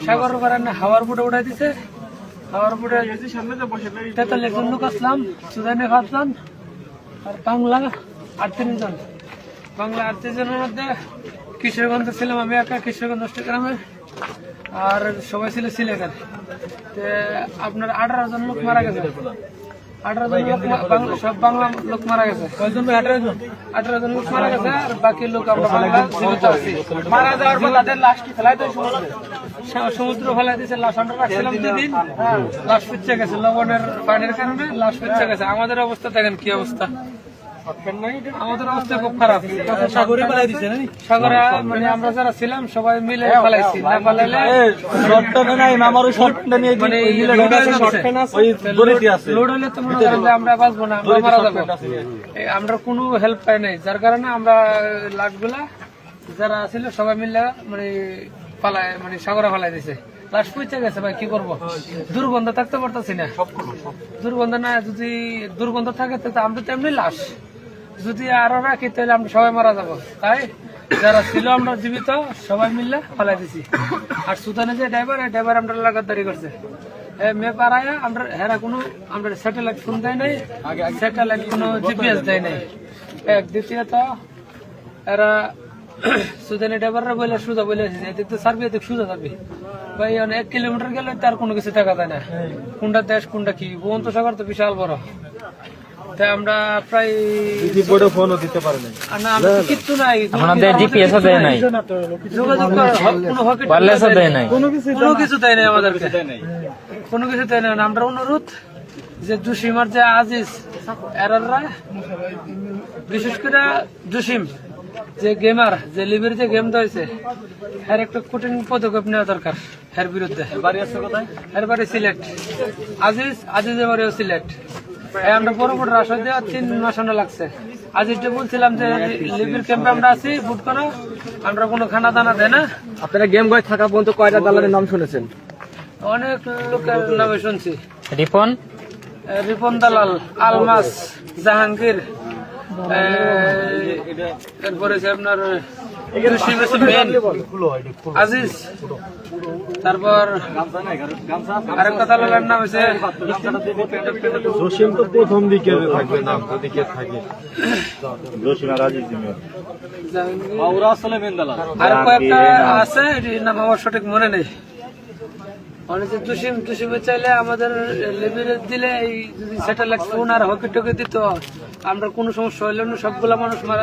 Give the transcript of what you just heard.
সাগর হাওয়ার বুটে উঠাই দিছে। হাওয়ার বুটে 43 জন লোক আসলাম, সুদানে ফাঁসলাম আর বাংলা 38 জন। বাংলা 38 জনের মধ্যে কিশোরগঞ্জে ছিলাম আমি একা, কিশোরগঞ্জ গ্রামে, আর সবাই ছিল সিলেটের। আপনার 18 জন লোক মারা গেছে। 18 জন লোক সব বাংলা লোক মারা গেছে। 18 জন লোক মারা গেছে, আর বাকি লোক আমরা বাংলা জীবিত আছি। মারা যাওয়ার পর তাদের লাশ কি ফেলাই দেয় সমুদ্র ফেলাই দিয়েছে। লাশ আমরা রাখছিলাম 2 দিন, লাশ পচে গেছে লবণের পানির কারণে, লাশ পচে গেছে। আমাদের অবস্থা দেখেন কি অবস্থা, আমাদের অবস্থা খুব খারাপ। সাগরে ফেলাই দিচ্ছে, সাগরে মানে আমরা যারা ছিলাম সবাই মিলে ফেলাইছি। না ফেলাইলে লোড হলে তো মনে করেন যে আমরা বাঁচবো না, আমরা মারা যাবো। আমরা কোনো হেল্প পাই নাই, যার কারণে আমরা লাশগুলা যারা ছিল সবাই মিলে মানে সাগরে ফেলাই দিছে। লাশ পচে গেছে ভাই, কি করবো? দুর্গন্ধ থাকতে পারতেছি না। দুর্গন্ধ না, যদি দুর্গন্ধ থাকে তো আমরা তো এমনি লাশ, যদি আরো রাখি তাহলে আমরা সবাই মারা যাবো। তাই যারা ছিল আমরা জীবিত সবাই মিললে ফেলাই দিছি। আর সুদানে যে ড্রাইভার আমরা লাগাতারি করছে মে পাড়ায়। আমরা হেরা কোনো আমরা স্যাটেলাইট ফোন দেয় নাই, স্যাটেলাইট কোনো জিপিএস দেয় নাই। এক দ্বিতীয়ত এরা সুদানি ড্রাইভাররা বলে সুজা বলে এদিক তো সার্ভি, এদিক সুজা যাবি ভাই। 1 কিলোমিটার গেলে তার কোনো কিছু দেখা যায় না, কোনটা দেশ কোনটা কি। ভুবন্তসাগর তো বিশাল বড়। আমরা প্রায় ফোনও দিতে পারি না, কিচ্ছু নাই, যোগাযোগ কোনো কিছু দেয় নাই আমাদেরকে, কোনো কিছু দেয় না। আমরা অনুরোধ যে জসিম আর যে আজিজ এরাররা, বিশেষ করে জসিম যে গেমার, যে লিবির যে গেম হয়েছে, এর একটা কঠিন পদক্ষেপ নেওয়া দরকার এর বিরুদ্ধে। এর বাড়ি সিলেট। আজিজের বাড়িও সিলেট। আমরা বড় বড় রাস্তা দেওয়া 3 মাস লাগছে। আজিজটা বলছিলাম যে লিবির ক্যাম্পে আমরা আছি, বুট করো, আমরা কোনো খানা দানা দেয় না। আপনারা গেম গয়ে থাকা পর্যন্ত কয়টা দালালের নাম শুনেছেন? অনেক লোকের নামে শুনছি। রিপন দালাল, আলমাস, জাহাঙ্গীর, এরপরে আপনার আজিজ, তারপর আরেকটা দালালের নাম হচ্ছে জসিম। তো প্রথম দিকে থাকবে নাম, ওদিকে থাকে জসিম আর আজিজ। আর কয়েকটা আছে, এটির নাম আমার সঠিক মনে নেই। অনেক জসিমে চাইলে আমাদের লেবিরে দিলে এই যদি স্যাটেলাইট ফোন আর হকি টকি দিত, আমরা কোনো সমস্যা হইল না, সবগুলা মানুষ মারা